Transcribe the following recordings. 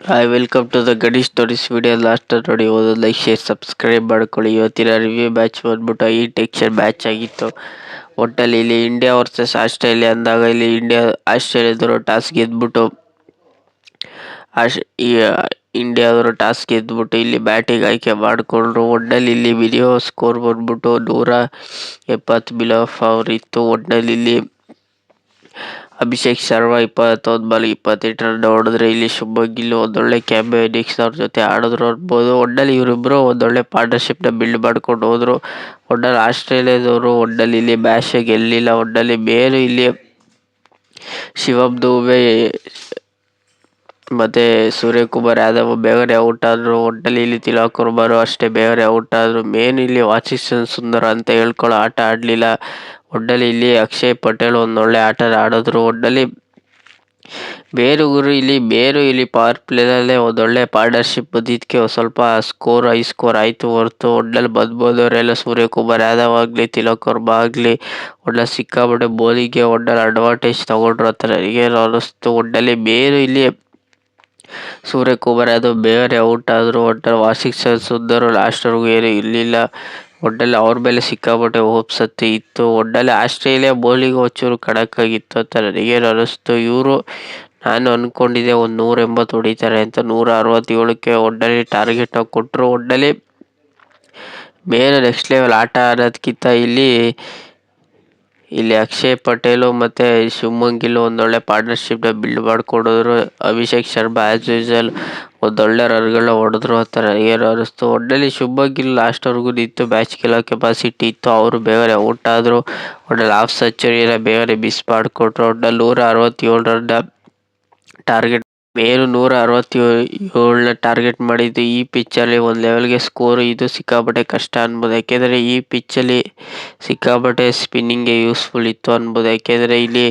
Hi welcome to the ಗಡಿ stories video. Last ನೋಡಿ ಓದೋ ಲೈಕ್ ಶೇರ್ ಸಬ್ಸ್ಕ್ರೈಬ್ ಮಾಡ್ಕೊಳ್ಳಿ. ಇವತ್ತಿನ ರಿವ್ಯೂ ಮ್ಯಾಚ್ ಬಂದ್ಬಿಟ್ಟು ಈ ಟೆಕ್ಸ್ಚರ್ ಮ್ಯಾಚ್ ಆಗಿತ್ತು. ಒಟ್ಟಲ್ಲಿ ಇಲ್ಲಿ ಇಂಡಿಯಾ ವರ್ಸಸ್ ಆಸ್ಟ್ರೇಲಿಯಾ ಅಂದಾಗ ಇಲ್ಲಿ ಆಸ್ಟ್ರೇಲಿಯಾದವರು ಟಾಸ್ ಗೆದ್ಬಿಟ್ಟು ಇಂಡಿಯಾದವರು ಟಾಸ್ ಗೆದ್ಬಿಟ್ಟು ಇಲ್ಲಿ ಬ್ಯಾಟಿಂಗ್ ಆಯ್ಕೆ ಮಾಡಿಕೊಂಡ್ರು. ಒಟ್ಟಲ್ಲಿ ಇಲ್ಲಿ ವಿಡಿಯೋ ಸ್ಕೋರ್ ಬಂದ್ಬಿಟ್ಟು 170 ಬಿಲೋ ಫಾರ್ ಇತ್ತು. ಒಟ್ಟಲ್ಲಿ ಇಲ್ಲಿ ಅಭಿಷೇಕ್ ಶರ್ಮಾ 21 ಬಾಲ್ 28 ರನ್ ಹೊಡೆದ್ರೆ ಇಲ್ಲಿ ಶುಭ್ಮನ್ ಗಿಲ್ ಒಂದೊಳ್ಳೆ ಕ್ಯಾಮ್ಯೋ ಇನ್ನಿಂಗ್ಸ್ ಅವ್ರ ಜೊತೆ ಆಡಿದ್ರು ಅನ್ಬೋದು. ಒಟ್ಟಲ್ಲಿ ಇವರಿಬ್ರು ಒಂದೊಳ್ಳೆ ಪಾರ್ಟ್ನರ್ಶಿಪ್ನ ಬಿಲ್ಡ್ ಮಾಡ್ಕೊಂಡು ಹೋದ್ರು. ಒಟ್ಟಲ್ಲಿ ಆಸ್ಟ್ರೇಲಿಯಾದವರು ಒಟ್ಟಲ್ಲಿ ಇಲ್ಲಿ ಮ್ಯಾಚ್ ಗೆಲ್ಲಿಲ್ಲ. ಒಟ್ಟಲ್ಲಿ ಮೇಲು ಇಲ್ಲಿ ಶಿವಮ್ ದುಬೆ ಮತ್ತೆ ಸೂರ್ಯಕುಮಾರ್ ಯಾದವ್ ಬೇಗನೆ ಔಟ್ ಆದ್ರು. ಒಟ್ಟಲ್ಲಿ ಇಲ್ಲಿ ತಿಲಕ್ ವರ್ಮಾ ಅಷ್ಟೇ ಬೇಗನೆ ಔಟ್ ಆದ್ರು. ಮೇನ್ ಇಲ್ಲಿ ವಾಷಿಂಗ್ಟನ್ ಸುಂದರ್ ಅಂತ ಹೇಳ್ಕೊಳ್ಳೋ ಆಟ ಆಡ್ಲಿಲ್ಲ. ಒಟ್ಟಲ್ಲಿ ಇಲ್ಲಿ ಅಕ್ಷಯ್ ಪಟೇಲ್ ಒಂದೊಳ್ಳೆ ಆಟ ಆಡಿದ್ರು. ಒಟ್ಟಲ್ಲಿ ಇಲ್ಲಿ ಪವರ್ ಪ್ಲೇನಲ್ಲೇ ಒಂದೊಳ್ಳೆ ಪಾರ್ಟ್ನರ್ಶಿಪ್ ಬಂದಿದ್ದಕ್ಕೆ ಸ್ವಲ್ಪ ಹೈ ಸ್ಕೋರ್ ಆಯಿತು ಹೊರತು ಒಟ್ಟಲ್ಲಿ ಬಂದ್ಬೋದವರೆಲ್ಲ ಸೂರ್ಯಕುಮಾರ್ ಯಾದವ್ ಆಗಲಿ ತಿಲಕ್ ವರ್ಮಾ ಆಗಲಿ ಒಟ್ಟಲ್ಲಿ ಸಿಕ್ಕಾಪಟ್ಟೆ ಬೌಲಿಂಗ್ಗೆ ಒಟ್ಟಲ್ಲಿ ಅಡ್ವಾಂಟೇಜ್ ತಗೊಂಡ್ರು ಅಂತ ನನಗೇನು ಅನ್ನಿಸ್ತು. ಒಟ್ಟಲ್ಲಿ ಇಲ್ಲಿ ಸೂರ್ಯಕುಮಾರ್ ಯಾದವ್ ಬೇಗನೆ ಔಟ್ ಆದರು. ಒಟ್ಟಲ್ಲಿ ವಾಷಿಂಗ್ಟನ್ ಸುಂದರ್ ಲಾಸ್ಟ್ವರೆಗೂ ಏನು ಇರಲಿಲ್ಲ. ಒಟ್ಟಲ್ಲಿ ಅವ್ರ ಮೇಲೆ ಸಿಕ್ಕಾಪಟ್ಟೆ ಹೋಪ್ಸ್ ಇತ್ತು. ಒಟ್ಟಲ್ಲಿ ಆಸ್ಟ್ರೇಲಿಯಾ ಬೌಲಿಂಗ್ ಒಂಚೂರು ಆಗಿತ್ತು ಅಂತ ನನಗೇನು ಅನ್ನಿಸ್ತು. ನಾನು ಅಂದ್ಕೊಂಡಿದ್ದೆ ಒಂದು 180 ಹೊಡಿತಾರೆ ಅಂತ, 167ಕ್ಕೆ ಒಟ್ಟಲ್ಲಿ ಟಾರ್ಗೆಟ್ನ ಕೊಟ್ಟರು. ಒಟ್ಟಲ್ಲಿ ಮೇಲೆ ನೆಕ್ಸ್ಟ್ ಲೆವೆಲ್ ಆಟ ಆಡೋದಕ್ಕಿಂತ ಇಲ್ಲಿ ಅಕ್ಷಯ್ ಪಟೇಲು ಮತ್ತು ಶುಭ್ಮನ್ ಗಿಲ್ ಒಂದೊಳ್ಳೆ ಪಾರ್ಟ್ನರ್ಶಿಪ್ನ ಬಿಲ್ಡ್ ಮಾಡ್ಕೊಂಡೋದ್ರು. ಅಭಿಷೇಕ್ ಶರ್ಮಾ ಆ್ಯಸ್ ಯೂಶುವಲ್ ಒಂದೊಳ್ಳೆ ರನ್ಗಳನ್ನ ಹೊಡೆದ್ರು ಅಂತ ನನಗೇನು ಅನ್ನಿಸ್ತು. ಒಟ್ಟಲ್ಲಿ ಶುಭ್ಮನ್ ಗಿಲ್ ಲಾಸ್ಟ್ವರೆಗೂ ನಿಂತು ಮ್ಯಾಚ್ ಗೆಲ್ಲೋ ಕೆಪಾಸಿಟಿ ಇತ್ತು. ಅವರು ಬೇಗನೆ ಔಟ್ ಆದರು. ಒಟ್ಟಲ್ಲಿ ಹಾಫ್ ಸೆಂಚುರಿನ ಬೇಗನೆ ಮಿಸ್ ಮಾಡಿಕೊಟ್ರು. ಒಟ್ಟಲ್ಲಿ 167 ರನ್ನ ಟಾರ್ಗೆಟ್ ಮೇಲು 167ನ ಟಾರ್ಗೆಟ್ ಮಾಡಿದ್ದು ಈ ಪಿಚ್ಚಲ್ಲಿ ಒಂದು ಲೆವೆಲ್ಗೆ ಸ್ಕೋರು. ಇದು ಸಿಕ್ಕಾಪಟ್ಟೆ ಕಷ್ಟ ಅನ್ಬೋದು. ಯಾಕೆಂದರೆ ಈ ಪಿಚ್ಚಲ್ಲಿ ಸಿಕ್ಕಾಪಟ್ಟೆ ಸ್ಪಿನ್ನಿಂಗ್ಗೆ ಯೂಸ್ಫುಲ್ ಇತ್ತು ಅನ್ಬೋದು. ಯಾಕೆಂದರೆ ಇಲ್ಲಿ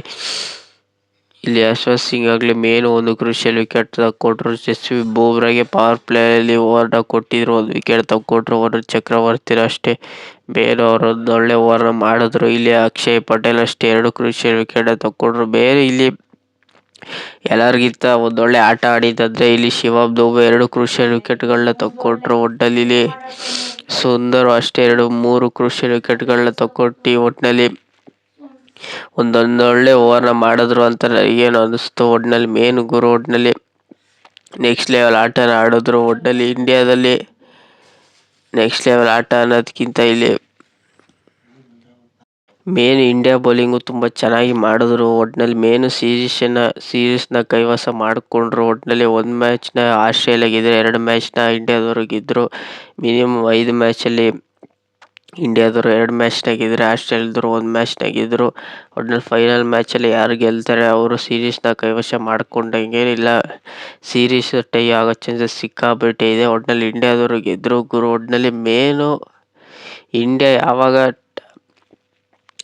ಅಶ್ವಥ್ ಸಿಂಗ್ ಆಗಲಿ ಮೇನು ಒಂದು ಕ್ರೂಷಿಯಲ್ ವಿಕೆಟ್ ತಗೊಟ್ರು. ಜಸ್ಪ್ರೀತ್ ಬೂಮ್ರಾಗೆ ಪವರ್ ಪ್ಲೇಯಲ್ಲಿ ಓವರ್ನ ಕೊಟ್ಟಿದ್ರು, ಒಂದು ವಿಕೆಟ್ ತಗೊಟ್ರು. ವರುಣ್ ಚಕ್ರವರ್ತಿನೂ ಅಷ್ಟೇ ಬೇರೆ ಅವರು ಒಂದು ಒಳ್ಳೆ ಓವರ್ನ ಮಾಡಿದ್ರು. ಇಲ್ಲಿ ಅಕ್ಷಯ್ ಪಟೇಲ್ ಅಷ್ಟೇ 2 ಕ್ರೂಷಿಯಲ್ ವಿಕೆಟ್ನ ತಗೊಂಡ್ರು. ಬೇರೆ ಇಲ್ಲಿ ಎಲ್ಲರಿಗಿಂತ ಒಂದೊಳ್ಳೆ ಆಟ ಆಡಿದಂದರೆ ಇಲ್ಲಿ ಶಿವಮ್ ದುಬೆ 2 ಕ್ರೂಷಿಯಲ್ ವಿಕೆಟ್ಗಳನ್ನ ತಗೊಟ್ರು. ಒಟ್ಟಲ್ಲಿ ಇಲ್ಲಿ ಸುಂದರ್ ಅಷ್ಟೇ 3 ಕ್ರೂಷಿಯಲ್ ವಿಕೆಟ್ಗಳನ್ನ ತಗೊಟ್ಟು ಒಟ್ಟಿನಲ್ಲಿ ಒಂದೊಳ್ಳೆ ಓವರ್ನ ಮಾಡಿದ್ರು ಅಂತ ನನಗೇನು ಅನ್ನಿಸ್ತು. ಒಟ್ಟಿನಲ್ಲಿ ಮೇನ್ ಗುರು ಒಟ್ಟಿನಲ್ಲಿ ನೆಕ್ಸ್ಟ್ ಲೆವೆಲ್ ಆಟನ ಆಡಿದ್ರು. ಒಟ್ಟಲ್ಲಿ ಇಂಡಿಯಾದಲ್ಲಿ ನೆಕ್ಸ್ಟ್ ಲೆವೆಲ್ ಆಟ ಅನ್ನೋದಕ್ಕಿಂತ ಇಲ್ಲಿ ಮೇನ್ ಇಂಡಿಯಾ ಬೌಲಿಂಗು ತುಂಬ ಚೆನ್ನಾಗಿ ಮಾಡಿದ್ರು. ಒಟ್ಟಿನಲ್ಲಿ ಮೇನು ಸೀರೀಸ್ನ ಕೈವಶ ಮಾಡಿಕೊಂಡ್ರು. ಒಟ್ಟಿನಲ್ಲಿ ಒಂದು ಮ್ಯಾಚ್ನ ಆಸ್ಟ್ರೇಲಿಯಾ ಗೆದ್ದರೆ 2 ಮ್ಯಾಚ್ನ ಇಂಡಿಯಾದವರು ಗೆದ್ದರು. ಮಿನಿಮಮ್ 5 ಮ್ಯಾಚಲ್ಲಿ ಇಂಡಿಯಾದವರು 2 ಮ್ಯಾಚ್ನ ಗೆದ್ದರೆ ಆಸ್ಟ್ರೇಲಿಯಾದವರು 1 ಮ್ಯಾಚ್ನ ಗೆದ್ದರು. ಒಟ್ಟಿನಲ್ಲಿ ಫೈನಲ್ ಮ್ಯಾಚಲ್ಲಿ ಯಾರು ಗೆಲ್ತಾರೆ ಅವರು ಸೀರೀಸ್ನ ಕೈವಶ ಮಾಡ್ಕೊಂಡಂಗೇನಿಲ್ಲ. ಸೀರೀಸ್ ಟೈ ಆಗೋ ಚಾನ್ಸಸ್ ಸಿಕ್ಕಾಪಟ್ಟೆ ಇದೆ. ಒಟ್ಟಿನಲ್ಲಿ ಇಂಡಿಯಾದವರು ಗೆದ್ದರು ಗುರು. ಒಟ್ಟಿನಲ್ಲಿ ಮೇನು ಇಂಡಿಯಾ ಯಾವಾಗ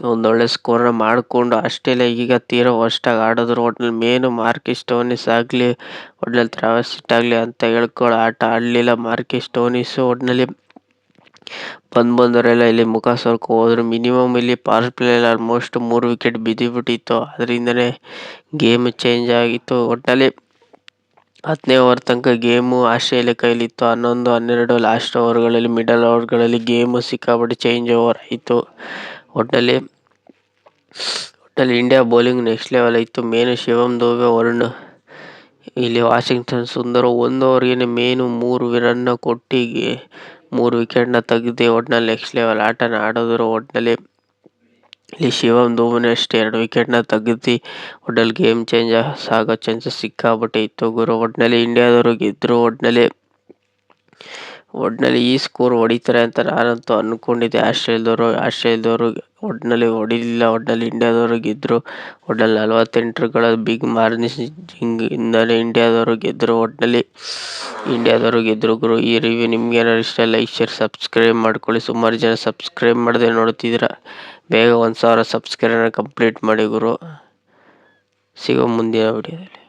ಒಂದೊಳ್ಳೆ ಸ್ಕೋರ್ನ ಮಾಡಿಕೊಂಡು ಆಸ್ಟ್ರೇಲಿಯಾ ಈಗ ತೀರಾ ವರ್ಸ್ಟಾಗಿ ಆಡಿದ್ರು. ಒಟ್ಟಿನಲ್ಲಿ ಮೇನು ಮಾರ್ಕಸ್ ಸ್ಟೋನಿಸ್ ಆಗಲಿ ಒಟ್ಟಿನಲ್ಲಿ ಟ್ರಾವಿಸ್ ಹೆಡ್ ಆಗಲಿ ಅಂತ ಹೇಳ್ಕೊಳ್ಳೋ ಆಟ ಆಡಲಿಲ್ಲ ಮಾರ್ಕಸ್ ಸ್ಟೋನಿಸು. ಒಟ್ಟಿನಲ್ಲಿ ಬಂದವರೆಲ್ಲ ಇಲ್ಲಿ ಮುಖ ಸೋರ್ಕೊ ಹೋದ್ರು. ಮಿನಿಮಮ್ ಇಲ್ಲಿ ಪವರ್ ಪ್ಲೇಯಲ್ಲಿ ಆಲ್ಮೋಸ್ಟ್ 3 ವಿಕೆಟ್ ಬಿದ್ದುಬಿಟ್ಟಿತ್ತು. ಅದರಿಂದನೇ ಗೇಮ್ ಚೇಂಜ್ ಆಗಿತ್ತು. ಒಟ್ಟಿನಲ್ಲಿ 10ನೇ ಓವರ್ ತನಕ ಗೇಮು ಆಸ್ಟ್ರೇಲಿಯಾ ಕೈಲಿತ್ತು. 11, 12 ಲಾಸ್ಟ್ ಓವರ್ಗಳಲ್ಲಿ ಮಿಡಲ್ ಓವರ್ಗಳಲ್ಲಿ ಗೇಮು ಸಿಕ್ಕಾಪಟ್ಟೆ ಚೇಂಜ್ ಓವರ್ ಆಯಿತು. ಒಟ್ಟಲ್ಲಿ ಇಂಡಿಯಾ ಬೌಲಿಂಗ್ ನೆಕ್ಸ್ಟ್ ಲೆವೆಲ್ ಇತ್ತು. ಮೇನು ಶಿವಮ್ ದುಬೆ ವರುಣ್ ಇಲ್ಲಿ ವಾಷಿಂಗ್ಟನ್ ಸುಂದರ್ 1 ಓವರ್ಗೆ ಮೇನು 3 ರನ್ನ ಕೊಟ್ಟಿಗೆ 3 ವಿಕೆಟ್ನ ತೆಗೆದು ಒಟ್ಟಿನಲ್ಲಿ ನೆಕ್ಸ್ಟ್ ಲೆವೆಲ್ ಆಟನ ಆಡಿದ್ರು. ಒಟ್ಟಿನಲ್ಲಿ ಇಲ್ಲಿ ಶಿವಮ್ ದುಬೆನೂ ಅಷ್ಟೇ 2 ವಿಕೆಟ್ನ ತೆಗೆದು ಒಟ್ಟಲ್ಲಿ ಗೇಮ್ ಚೇಂಜ್ ಆಗೋ ಚಾನ್ಸಸ್ ಸಿಕ್ಕಾಪಟ್ಟೆ ಇತ್ತು ಗುರು. ಒಟ್ಟಿನಲ್ಲಿ ಇಂಡಿಯಾದವರು ಗೆದ್ದರು. ಒಟ್ಟಿನಲ್ಲಿ ಈ ಸ್ಕೋರ್ ಹೊಡಿತಾರೆ ಅಂತ ನಾನಂತೂ ಅಂದ್ಕೊಂಡಿದ್ದೆ. ಆಸ್ಟ್ರೇಲಿಯಾದವರು ಒಟ್ಟಿನಲ್ಲಿ ಹೊಡಿಲಿಲ್ಲ. ಒಟ್ಟಿನಲ್ಲಿ ಇಂಡಿಯಾದವರು ಗೆದ್ದರು. ಒಟ್ಟಿನಲ್ಲಿ 48 ರನ್ಗಳ ಬಿಗ್ ಮಾರ್ಜಿನ್ನಿಂದಲೇ ಇಂಡಿಯಾದವರು ಗೆದ್ದರು. ಒಟ್ಟಿನಲ್ಲಿ ಇಂಡಿಯಾದವರು ಗೆದ್ದರು ಗುರು. ಈ ರಿವ್ಯೂ ನಿಮ್ಗೆ ಏನಾದ್ರು ಇಷ್ಟ ಲೈಕ್ ಶೇರ್ ಸಬ್ಸ್ಕ್ರೈಬ್ ಮಾಡ್ಕೊಳ್ಳಿ. ಸುಮಾರು ಜನ ಸಬ್ಸ್ಕ್ರೈಬ್ ಮಾಡದೆ ನೋಡ್ತಿದ್ದೀರಾ, ಬೇಗ 1000 ಸಬ್ಸ್ಕ್ರೈಬರ್ನ ಕಂಪ್ಲೀಟ್ ಮಾಡಿ ಗುರು. ಸಿಗೋ ಮುಂದಿನ ವಿಡಿಯೋದಲ್ಲಿ.